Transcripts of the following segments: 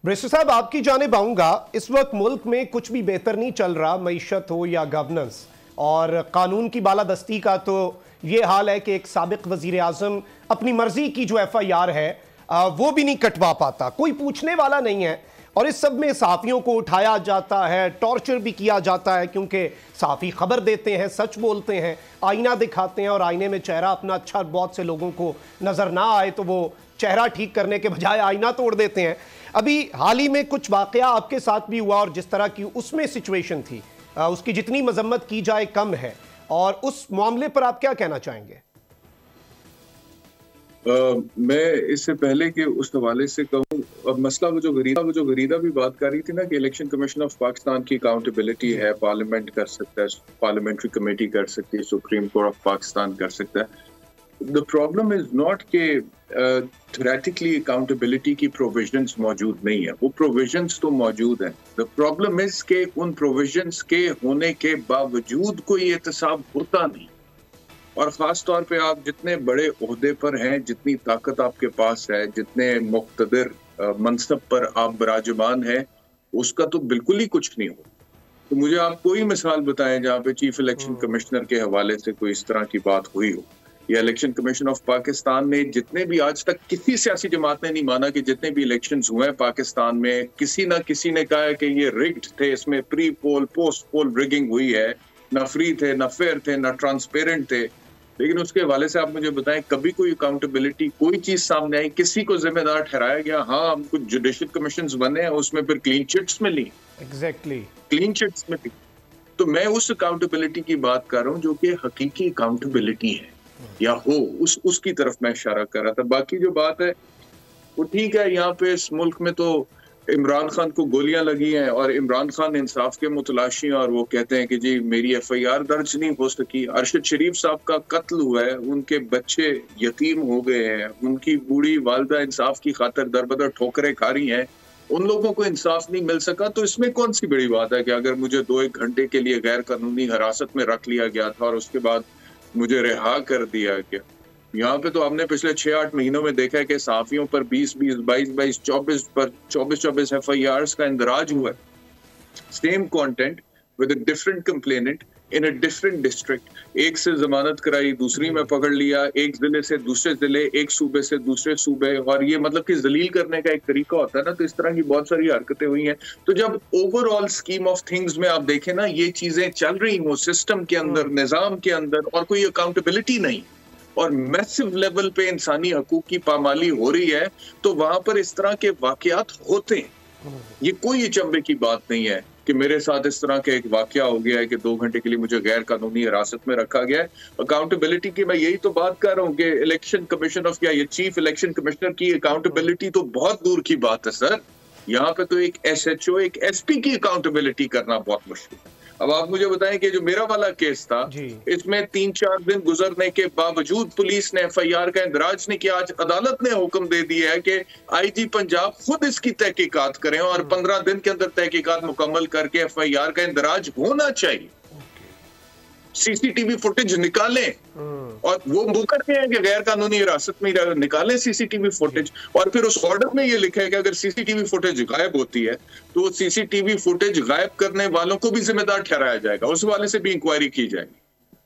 Brewster साहब, आपकी जानिब आऊंगा। इस वक्त मुल्क में कुछ भी बेहतर नहीं चल रहा, मईशत हो या गवर्नेंस, और कानून की बालादस्ती का तो ये हाल है कि एक साबिक वजीर आजम अपनी मर्जी की जो FIR है वो भी नहीं कटवा पाता, कोई पूछने वाला नहीं है। और इस सब में सहाफ़ियों को उठाया जाता है, टॉर्चर भी किया जाता है, क्योंकि सहाफ़ी खबर देते हैं, सच बोलते हैं, आईना दिखाते हैं, और आईने में चेहरा अपना अच्छा बहुत से लोगों को नज़र ना आए तो वो चेहरा ठीक करने के बजाय आईना तोड़ देते हैं। अभी हाल ही में कुछ वाकया आपके साथ भी हुआ, और जिस तरह की उसमें सिचुएशन थी उसकी जितनी मजम्मत की जाए कम है, और उस मामले पर आप क्या कहना चाहेंगे? मैं इससे पहले कि उस हवाले से कहूँ, अब मसला वो जो गरीदा भी बात कर रही थी ना कि इलेक्शन कमीशन ऑफ पाकिस्तान की अकाउंटेबिलिटी है, पार्लियामेंट कर सकता है, पार्लियामेंट्री कमेटी कर सकती है, सुप्रीम कोर्ट ऑफ पाकिस्तान कर सकता है। The problem is not कि theoretically accountability की provisions मौजूद नहीं है, वो provisions तो मौजूद हैं। The problem is कि उन provisions के होने के बावजूद कोई एहतसाब होता नहीं, और ख़ास तौर पे आप जितने बड़े ओहदे पर हैं, जितनी ताकत आपके पास है, जितने मुक़्तदर मनसब पर आप बराजमान हैं, उसका तो बिल्कुल ही कुछ नहीं हो। तो मुझे आप कोई मिसाल बताएं जहाँ पे चीफ इलेक्शन कमिश्नर के हवाले से कोई इस तरह की बात हुई हो, या इलेक्शन कमीशन ऑफ पाकिस्तान ने जितने भी आज तक किसी सियासी जमात ने नहीं माना कि जितने भी इलेक्शंस हुए हैं पाकिस्तान में, किसी ना किसी ने कहा है कि ये रिग्ड थे, इसमें pre poll post poll rigging हुई है, ना फ्री थे, ना फेयर थे, ना ट्रांसपेरेंट थे। लेकिन उसके हवाले से आप मुझे बताएं, कभी कोई अकाउंटेबिलिटी, कोई चीज सामने आई, किसी को जिम्मेदार ठहराया गया? हाँ, हम कुछ जुडिशियल कमीशंस बने हैं, उसमें फिर क्लीन चिट्स मिली, एग्जैक्टली क्लीन चिट्स मिली। तो मैं उस अकाउंटेबिलिटी की बात कर रहा हूँ जो कि हकीकी अकाउंटेबिलिटी है या हो, उसकी तरफ मैं इशारा कर रहा था। बाकी जो बात है वो ठीक है, यहाँ पे इस मुल्क में तो इमरान खान को गोलियां लगी हैं और इमरान खान इंसाफ के मुतलाशी हैं, और वो कहते हैं कि जी मेरी FIR दर्ज नहीं हो सकी। अरशद शरीफ साहब का कत्ल हुआ है, उनके बच्चे यतीम हो गए हैं, उनकी बूढ़ी वालदा इंसाफ की खातिर दरबदर ठोकरें खा रही हैं, उन लोगों को इंसाफ नहीं मिल सका। तो इसमें कौन सी बड़ी बात है कि अगर मुझे 2-1 घंटे के लिए गैर कानूनी हिरासत में रख लिया गया था और उसके बाद मुझे रिहा कर दिया गया। यहाँ पे तो हमने पिछले 6-8 महीनों में देखा है कि सहाफियों पर 20-20, 22-22, 24 FIRs का इंदराज हुआ है, same content with a different complainant in a different district. एक से जमानत कराई, दूसरी में पकड़ लिया, एक जिले से दूसरे जिले, एक सूबे से दूसरे सूबे, और ये मतलब कि जलील करने का एक तरीका होता है ना। तो इस तरह की बहुत सारी हरकतें हुई हैं। तो जब ओवरऑल स्कीम ऑफ थिंग्स में आप देखें ना, ये चीजें चल रही हो सिस्टम के अंदर, निजाम के अंदर, और कोई अकाउंटेबिलिटी नहीं, और मैसिव लेवल पे इंसानी हकूक की पामाली हो रही है, तो वहां पर इस तरह के वाकयात होते हैं। ये कोई अचंभे की बात नहीं है कि मेरे साथ इस तरह का एक वाकया हो गया है कि 2 घंटे के लिए मुझे गैर कानूनी हिरासत में रखा गया है। अकाउंटेबिलिटी की मैं यही तो बात कर रहा हूँ कि इलेक्शन कमीशन ऑफ, या ये चीफ इलेक्शन कमिश्नर की अकाउंटेबिलिटी तो बहुत दूर की बात है सर। यहाँ पे तो एक SHO, एक SP की अकाउंटेबिलिटी करना बहुत मुश्किल है। अब आप मुझे बताएं कि जो मेरा वाला केस था, इसमें 3-4 दिन गुजरने के बावजूद पुलिस ने FIR का इंदराज नहीं किया। आज अदालत ने हुक्म दे दिया है कि IG पंजाब खुद इसकी तहकीकात करें, और 15 दिन के अंदर तहकीकात मुकम्मल करके FIR का इंदराज होना चाहिए। CCTV फुटेज निकालें, और वो करते हैं कि गैर कानूनी हिरासत में निकालें CCTV फुटेज, और फिर उस ऑर्डर में ये लिखा है कि अगर CCTV फुटेज गायब होती है तो CCTV फुटेज गायब करने वालों को भी जिम्मेदार ठहराया जाएगा, उस वाले से भी इंक्वायरी की जाएगी।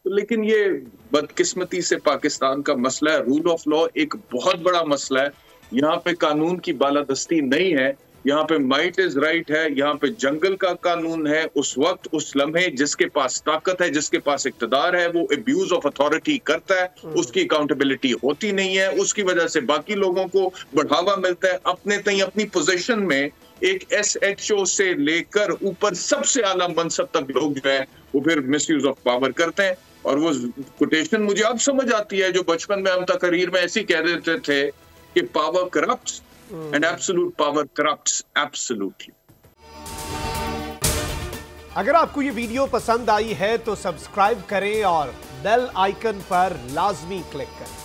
तो लेकिन ये बदकिस्मती से पाकिस्तान का मसला है, रूल ऑफ लॉ एक बहुत बड़ा मसला है। यहाँ पे कानून की बालादस्ती नहीं है, यहाँ पे माइट इज राइट है, यहाँ पे जंगल का कानून है। उस वक्त उस लम्हे जिसके पास ताकत है, जिसके पास इक्तदार है, वो अब्यूज ऑफ अथॉरिटी करता है, उसकी अकाउंटेबिलिटी होती नहीं है, उसकी वजह से बाकी लोगों को बढ़ावा मिलता है। अपने तय अपनी पोजीशन में एक SHO से लेकर ऊपर सबसे आला मनसब तक लोग जो है वो फिर मिसयूज ऑफ पावर करते हैं। और वो कोटेशन मुझे अब समझ आती है जो बचपन में हम तकरीर में ऐसी कह देते थे कि power corrupts and absolute power corrupts absolutely। अगर आपको ये वीडियो पसंद आई है तो सब्सक्राइब करें और बेल आइकन पर लाजमी क्लिक करें।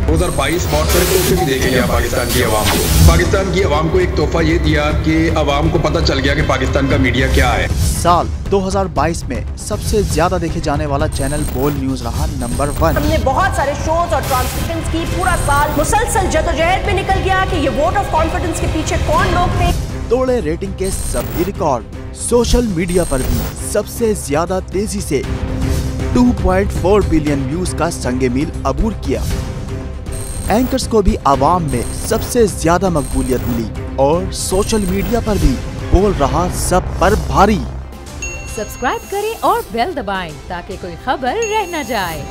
2022 बहुत सारे तोहफे भी देखे गया पाकिस्तान की आवाम को। पाकिस्तान की आवाम को एक तोहफा ये दिया कि आवाम को पता चल गया कि पाकिस्तान का मीडिया क्या है। साल 2022 में सबसे ज्यादा देखे जाने वाला चैनल बोल न्यूज रहा नंबर 1। हमने बहुत सारे शोज और ट्रांसमिशंस की, पूरा साल मुसलसल जदोजहद में निकल गया कि ये वोट ऑफ कॉन्फिडेंस के पीछे कौन लोग थे। तोड़े रेटिंग के सभी रिकॉर्ड। सोशल मीडिया पर भी सबसे ज्यादा तेजी से 2.4 बिलियन व्यूज का संगे मील अबूर किया। एंकर्स को भी आवाम में सबसे ज्यादा मकबूलियत मिली और सोशल मीडिया पर भी बोल रहा सब पर भारी। सब्सक्राइब करें और बेल दबाएं ताकि कोई खबर रह न जाए।